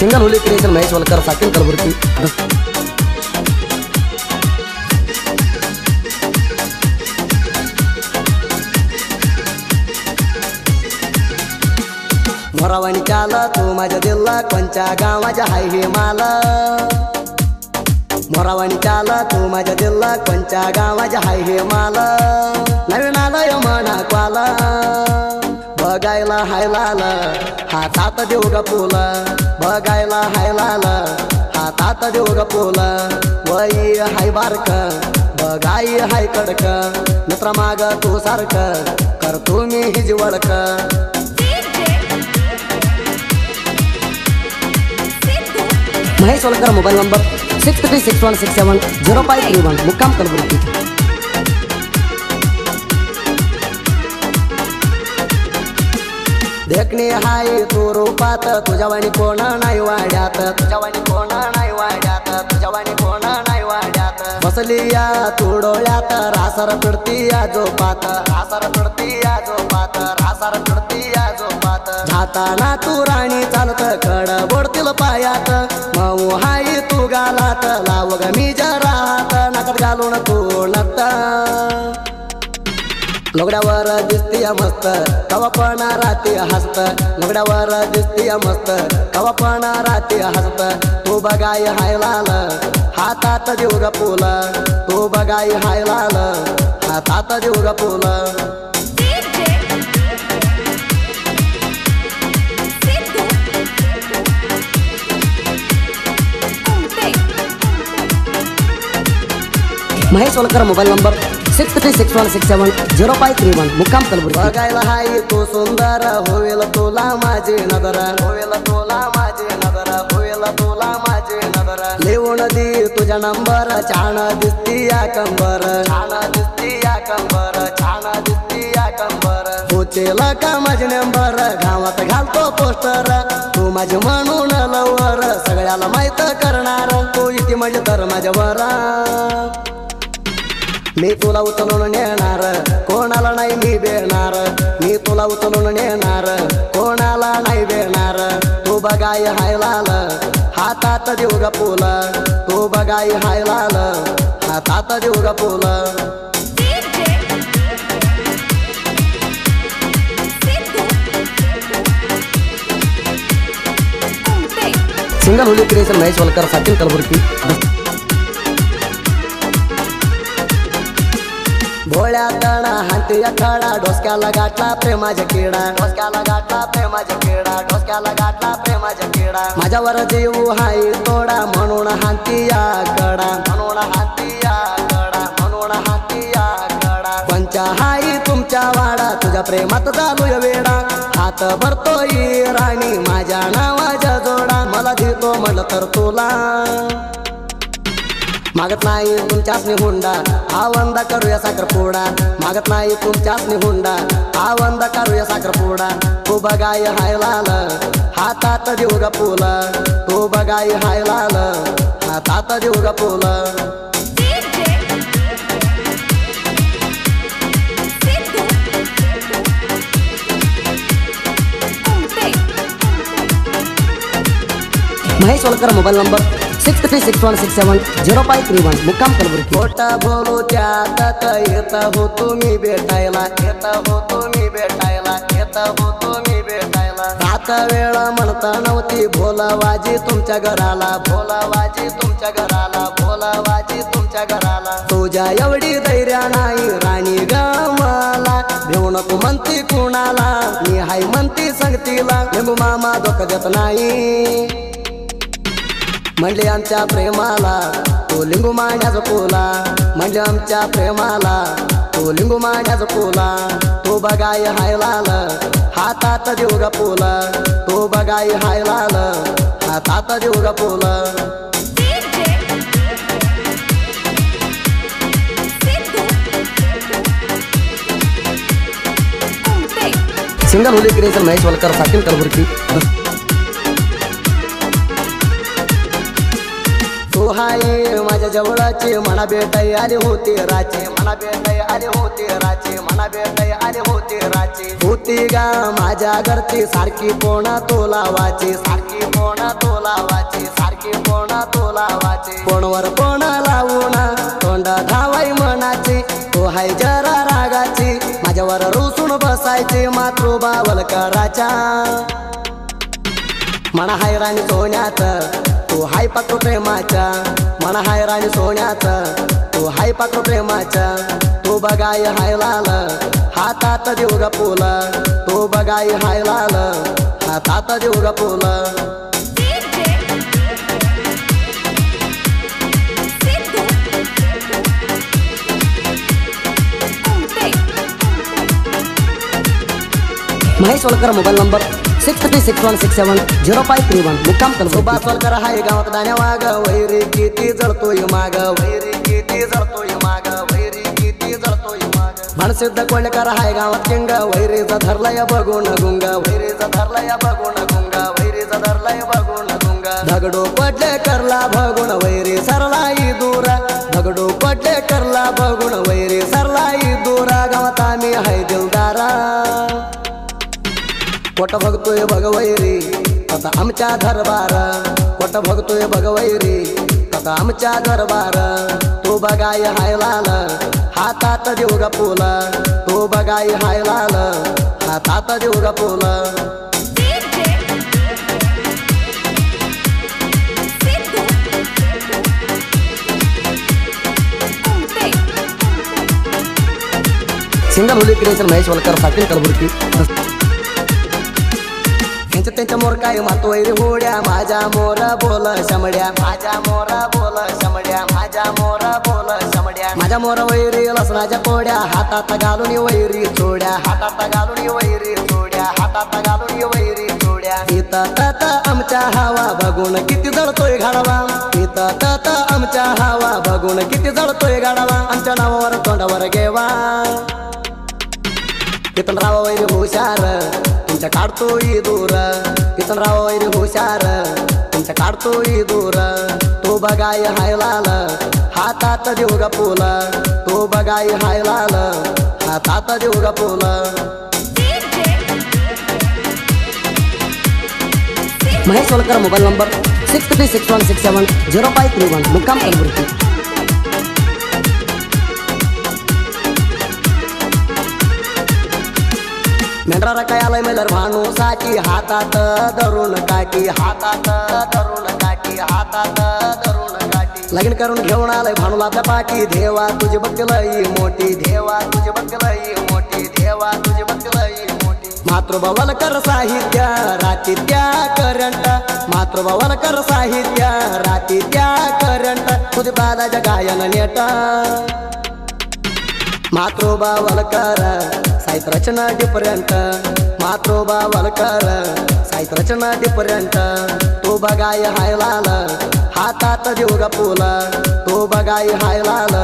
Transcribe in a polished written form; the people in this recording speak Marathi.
सिंगल हुली क्रिएशन महेश वलकर साकिन कलबुर्गी। मोरावाणी चाल तू माझ्या दिला कोणच्या गावाच्या हाय हे माला। मोरावाणी चाल तू माझ्या दिला कोणच्या गावाच्या हाय हे माला। नवीन आलंय मना क्वाला बघायला हाय लाल हातात देऊ ग फुल। बघायला हाय लाल हातात देऊ ग फुल। वई हाय बारक बघाई हाय कडक मित्र माग तू सारख कर तुम्ही हिज वळक। महेश वलकर मोबाइल नंबर 6361670531 मुक्काम कलबुर्गी। देखणे हाय तू रूपात तुझ्यावाणी कोण नाही वाड्यात। तुझ्यावाणी कोण नाही वाड्यात। तुझ्यावाणी कोण नाही वाड्यात। बसली या तू डोळ्यात रासर तुडती या झोपात। रासर तुडती या झोपात। रासर तुडती या झोपात। जाताना तू राणी चालत कड बोडतील पायात। मऊ हाय तू गालात लाव ग मी जरात नकट घालून तू नत। लुगड्यावर दिसतीया मस्त कवा पण राती हसत। लुगड्यावर दिसतीया मस्त कवा पण राती हसत। तू बघाय हाय लाल हातात देऊ ग फुल। तू बघाय हाय लाल हातात देऊ ग फुल। महेश वलकर मोबाइल नंबर 6361670531 मुक्काम कलबुर्गी। बघायला हाय तू सुंदर होईल तुला माझी नजर। होईल तुला माझी नजर। होईल तुला माझी नजर। लिहून दे तुझा नंबर छान दिसती या कंबर। छान दिसती या कंबर। छान दिसती या कंबर। होचेल का माझे नंबर गावात घालतो पोस्टर। तू माझे म्हणून लवर सगळ्याला माहित करणार। तू इथे म्हणजे तर माझ्यावर मी तुला उचलून नेणार कोणाला नाही मी बेणार। मी तुला उचलून नेणार कोणाला नाही बेणार। तू बघाय हाय लाल हातात देऊ ग फुल। तू बघाय हाय लाल हातात देऊ ग फुल। सिंगल हुली क्रिएशन महेश वलकर साकिन कलबुर्गी। भोळ्या तणा हाती खडा डोसक्याला गाठला प्रेमाच्या किडा। डोसक्याला गाठला प्रेमाच्या किडा। डोसक्याला गाठला प्रेमाच्या किडा। माझ्यावर जीव हाय तोडा म्हणून हाती या कडा। म्हणून हाती या कडा। म्हणून हाती या कडा। पंचा हाय तुमच्या वाडा तुझ्या प्रेमात चालूय वेडा। हात भरतोय राणी माझ्या नावाच्या जोडा। मला देतो म्हटलं तर तुला मागत नाही तुमच्याच हुंडा आवंदा करूया साखरपुडा। मागत नाही तुमच्याच हुंडा आवंदा करूया साखरपुडा। तू बघाय हाय लाल हातात देऊ ग फुल। तू बघाय हाय लाल हातात देऊ ग फुल। महेश वलकर मोबाइल नंबर 6361670531 मुक्काम कलबुर्गी। मोठा बोलू त्यात येत हो तुम्ही भेटायला। येत हो तुम्ही भेटायला। येत हो तुम्ही भेटायला। रात वेळ म्हणता नव्हती भोलावाजी तुमच्या घराला। भोलावाजी तुमच्या घराला। भोलावाजी तुमच्या घराला। तुझ्या एवढी धैर्य नाही राणी ग मला। भेऊ नको म्हणती कुणाला मी हाय म्हणती संगतीला। लिंबू मामा धोका देत नाही म्हणले आमच्या प्रेमाला तो लिंबू मांड्याचा कोला। म्हणले आमच्या प्रेमाला तो लिंबू मांड्याचा कोला। तो बघाय हाय लाल हातात देऊ ग फुल। तो बघाय हाय लाल हातात देऊ ग फुल। सिंगल हुली क्रिएशन महेश वलकर साकिन कलबुर्गी। तू तू हाय माझ्या जवळाची मना भेटाई आली होती राची मना भेटाई आली होती राची मना भेटाई आली होती राची होती गा माझ्या घरची सारखी पोणा तो लावाची सारखी पोणा तो लावाची सारखी पोणा तो लावाची फोनवर पोण लावून तोंड धावाई मनाची तो हाय जरा रागाची माझ्यावर रुसून बसायची मातृबा वलकराच्या मना हाय राणी सोन्यात तू हाय पात्र प्रेमाच्या मना हाय राणी सोन्यात तू हाय पात्र प्रेमाच्या तू बघाय हाय लाल हातात देऊ ग फुल तू बघाय हाय लाल हातात देऊ ग फुल महेश वलकर मोबाईल नंबर 6361670531 मुक्काम कलबुर्गी वलकर हाय गावात दाण्या वाग वैरी किती जळतोय माग वैरी किती जळतोय माग वैरी किती जळतोय माग भानसिद्ध कोळकर हाय गावात किंग वैरीचा धरलाय बघून गुंग वैरीचा धरलाय बघून गुंग वैरीचा धरलाय बघून गुंग दगडो पडले करला बघून वैरी सरलाई दूर दगडो पडले करला बघून वैरी सरलाई दूर गावात आम्ही हाय दिलदारा कोट भगतोय भगवैरी आता आमच्या दरबार कोट भगतोय भगवैरी आता आमच्या दरबार तो बघाय हाय लाल हातात देऊ ग फुल तो बघाय हाय लाल हातात देऊ ग फुल सिंगल होली क्रिएशन महेश वलकर पाटील कलबुर्गी त्यांच्या मोर काय मातोय रे होड्या माझ्या मोर बोल शमड्या माझ्या मोर बोल शमड्या माझ्या मोर बोल शमड्या माझ्या मोर वैरी लसणाच्या कोड्या हातात घालून वैरी चोड्या हातात घालून वैरी चोड्या हातात घालून वैरी चोड्या इथं तत आमच्या हवा बघून किती जळतोय घाडवा इथं तत आमच्या हवा बघून किती जळतोय घाडवा आमच्या नावावर तोंडावर घेवा कितन राव वैरी हुशार तुमच्या काढतोय दूर कितन राव वैरी हुशार तुमच्या काढतोय दूर तो बघाय हाय लाल हातात देऊ ग फुल तो बघाय हाय लाल हातात देऊ ग फुल महेश वलकर मोबाईल नंबर 6361670531 मुक्काम कलबुर्गी मेंढरा रकायालय मेलर भानू साठी हातात धरून काठी हातात धरून काठी हातात धरून काठी लगीन करून घेऊन आलंय भानूला आपल्या पाठी देवा तुझी बघलई मोठी देवा तुझी बघलई मोठी देवा तुझी बघलई मोठी मातृभवन कर साहित्य राती त्या करंट मातृभवन कर साहित्य राती त्या करंट तुझी बालाच्या गायन नेटा मातृबा वलकर साहित रचना डिफरंट मातृबा वलकर साहित रचना डिफरंट तो बघाय हाय लाल हातात देऊ ग फुल तो बघाय हाय लाल